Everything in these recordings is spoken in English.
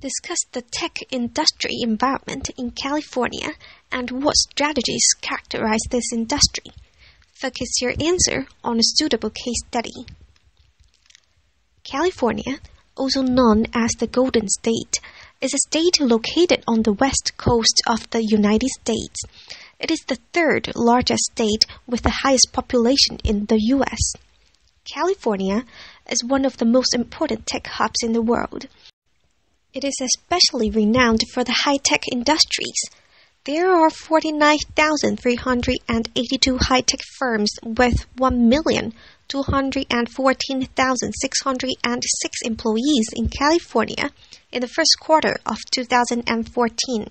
Discuss the tech industry environment in California and what strategies characterize this industry. Focus your answer on a suitable case study. California, also known as the Golden State, is a state located on the west coast of the United States. It is the third largest state with the highest population in the U.S. California is one of the most important tech hubs in the world. It is especially renowned for the high-tech industries. There are 49,382 high-tech firms with 1,214,606 employees in California in the first quarter of 2014.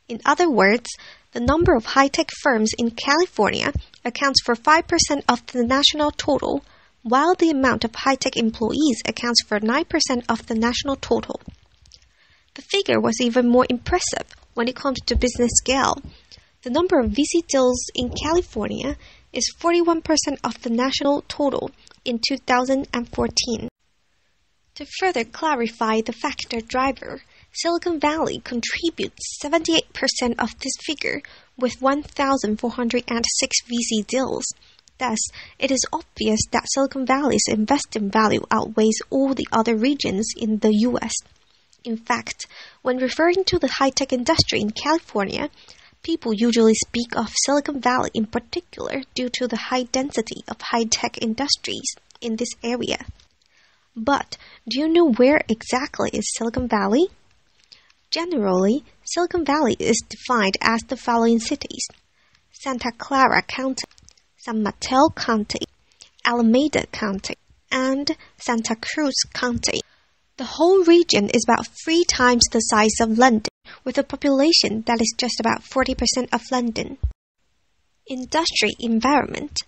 In other words, the number of high-tech firms in California accounts for 5% of the national total, while the amount of high-tech employees accounts for 9% of the national total. The figure was even more impressive when it comes to business scale. The number of VC deals in California is 41% of the national total in 2014. To further clarify the factor driver, Silicon Valley contributes 78% of this figure with 1,406 VC deals. Thus, it is obvious that Silicon Valley's investing value outweighs all the other regions in the U.S. In fact, when referring to the high-tech industry in California, people usually speak of Silicon Valley in particular due to the high density of high-tech industries in this area. But do you know where exactly is Silicon Valley? Generally, Silicon Valley is defined as the following cities: Santa Clara County, San Mateo County, Alameda County, and Santa Cruz County. The whole region is about 3 times the size of London, with a population that is just about 40% of London. Industry environment.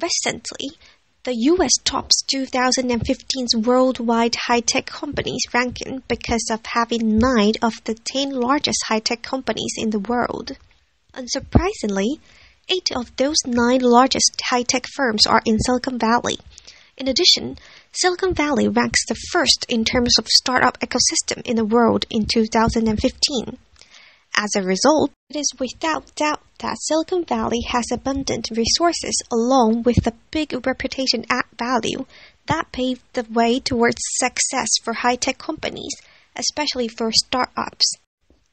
Recently, the U.S. tops 2015's worldwide high-tech companies ranking because of having 9 of the 10 largest high-tech companies in the world. Unsurprisingly, 8 of those 9 largest high-tech firms are in Silicon Valley. In addition, Silicon Valley ranks the first in terms of startup ecosystem in the world in 2015. As a result, it is without doubt that Silicon Valley has abundant resources along with a big reputation at value that paved the way towards success for high-tech companies, especially for startups.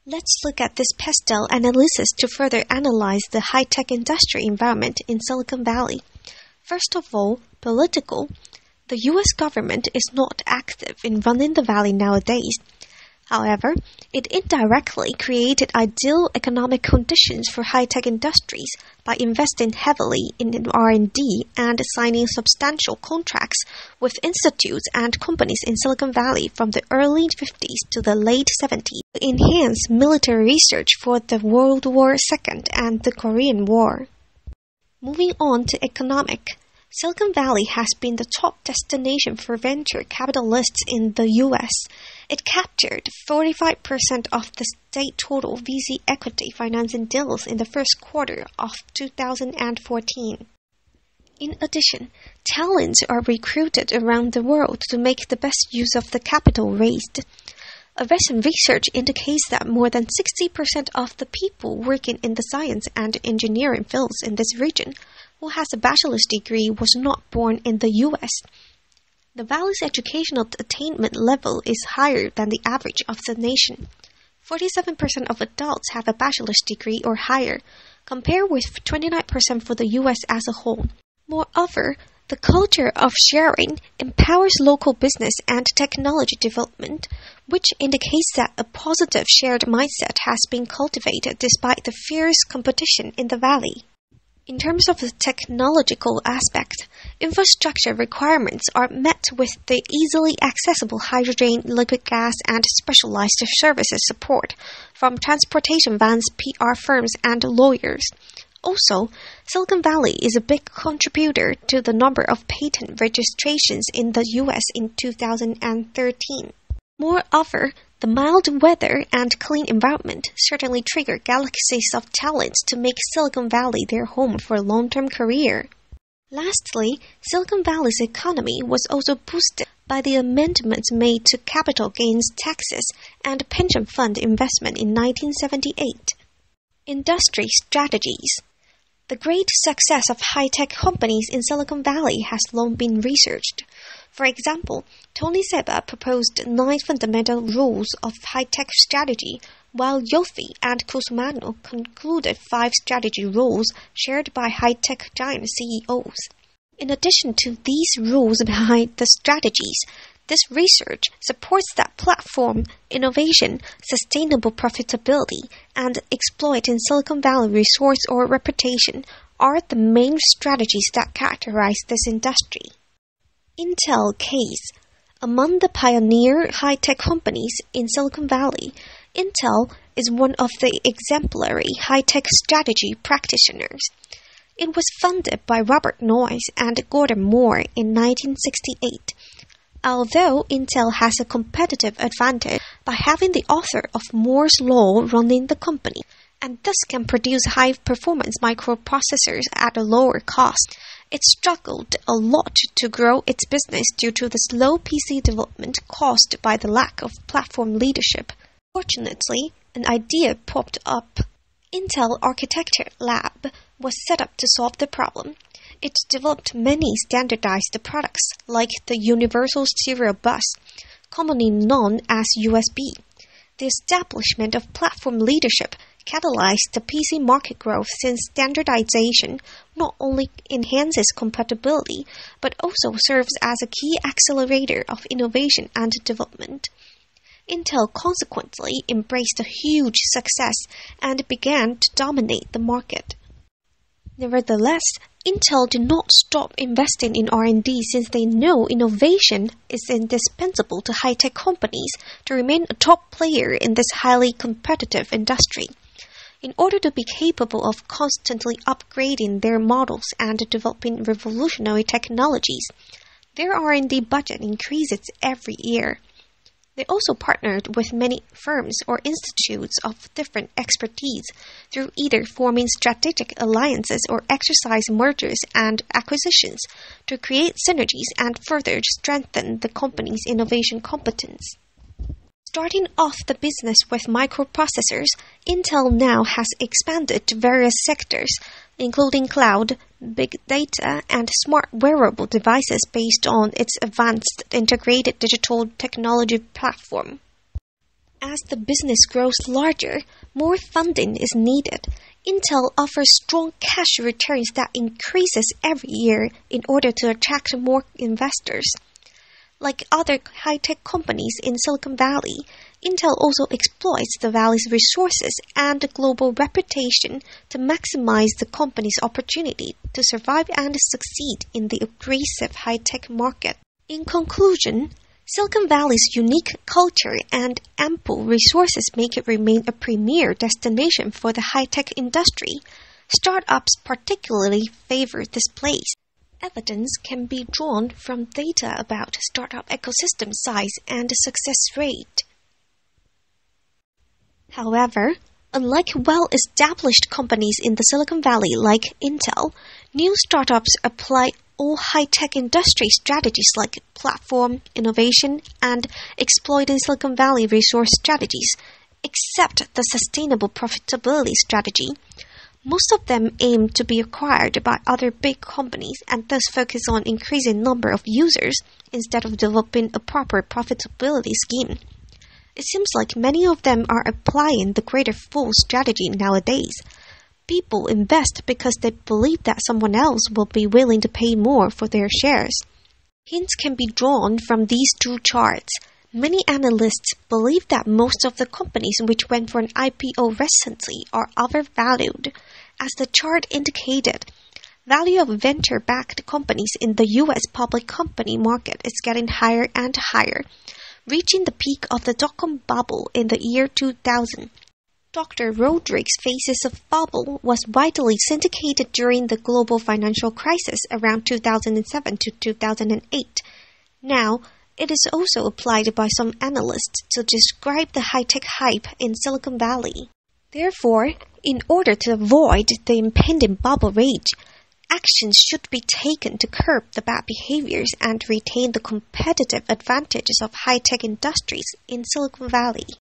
Let's look at this pastel analysis to further analyze the high-tech industry environment in Silicon Valley. First of all, political. The U.S. government is not active in running the valley nowadays. However, it indirectly created ideal economic conditions for high-tech industries by investing heavily in R&D and signing substantial contracts with institutes and companies in Silicon Valley from the early 50s to the late 70s to enhance military research for the World War II and the Korean War. Moving on to economic. Silicon Valley has been the top destination for venture capitalists in the U.S. It captured 45% of the state total VC equity financing deals in the first quarter of 2014. In addition, talents are recruited around the world to make the best use of the capital raised. A recent research indicates that more than 60% of the people working in the science and engineering fields in this region who has a bachelor's degree was not born in the U.S. The valley's educational attainment level is higher than the average of the nation. 47% of adults have a bachelor's degree or higher, compared with 29% for the U.S. as a whole. Moreover, the culture of sharing empowers local business and technology development, which indicates that a positive shared mindset has been cultivated despite the fierce competition in the valley. In terms of the technological aspect, infrastructure requirements are met with the easily accessible hydrogen, liquid gas, and specialized services support from transportation vans, PR firms, and lawyers. Also, Silicon Valley is a big contributor to the number of patent registrations in the U.S. in 2013. Moreover, the mild weather and clean environment certainly trigger galaxies of talents to make Silicon Valley their home for a long-term career. Lastly, Silicon Valley's economy was also boosted by the amendments made to capital gains taxes and pension fund investment in 1978. Industry strategies. The great success of high-tech companies in Silicon Valley has long been researched. For example, Tony Seba proposed 9 fundamental rules of high-tech strategy, while Yofi and Kusumano concluded 5 strategy rules shared by high-tech giant CEOs. In addition to these rules behind the strategies, this research supports that platform, innovation, sustainable profitability, and exploiting Silicon Valley resource or reputation are the main strategies that characterize this industry. Intel case. Among the pioneer high-tech companies in Silicon Valley, Intel is one of the exemplary high-tech strategy practitioners. It was founded by Robert Noyce and Gordon Moore in 1968. Although Intel has a competitive advantage by having the author of Moore's Law running the company, and thus can produce high-performance microprocessors at a lower cost, it struggled a lot to grow its business due to the slow PC development caused by the lack of platform leadership. Fortunately, an idea popped up. Intel Architecture Lab was set up to solve the problem. It developed many standardized products like the Universal Serial Bus, commonly known as USB. The establishment of platform leadership catalyzed the PC market growth since standardization not only enhances compatibility but also serves as a key accelerator of innovation and development. Intel consequently embraced a huge success and began to dominate the market. Nevertheless, Intel did not stop investing in R&D since they know innovation is indispensable to high-tech companies to remain a top player in this highly competitive industry. In order to be capable of constantly upgrading their models and developing revolutionary technologies, their R&D budget increases every year. They also partnered with many firms or institutes of different expertise through either forming strategic alliances or exercise mergers and acquisitions to create synergies and further strengthen the company's innovation competence. Starting off the business with microprocessors, Intel now has expanded to various sectors, including cloud, big data, and smart wearable devices based on its advanced integrated digital technology platform. As the business grows larger, more funding is needed. Intel offers strong cash returns that increases every year in order to attract more investors. Like other high-tech companies in Silicon Valley, Intel also exploits the valley's resources and global reputation to maximize the company's opportunity to survive and succeed in the aggressive high-tech market. In conclusion, Silicon Valley's unique culture and ample resources make it remain a premier destination for the high-tech industry. Startups particularly favor this place. Evidence can be drawn from data about startup ecosystem size and success rate. However, unlike well-established companies in the Silicon Valley like Intel, new startups apply all high-tech industry strategies like platform, innovation, and exploiting Silicon Valley resource strategies, except the sustainable profitability strategy. Most of them aim to be acquired by other big companies and thus focus on increasing number of users instead of developing a proper profitability scheme. It seems like many of them are applying the greater fool strategy nowadays. People invest because they believe that someone else will be willing to pay more for their shares. Hints can be drawn from these two charts. Many analysts believe that most of the companies which went for an IPO recently are overvalued. As the chart indicated, value of venture-backed companies in the U.S. public company market is getting higher and higher, reaching the peak of the dot-com bubble in the year 2000. Dr. Roderick's Faces of Bubble was widely syndicated during the global financial crisis around 2007 to 2008. Now, it is also applied by some analysts to describe the high-tech hype in Silicon Valley. Therefore, in order to avoid the impending bubble rage, actions should be taken to curb the bad behaviors and retain the competitive advantages of high-tech industries in Silicon Valley.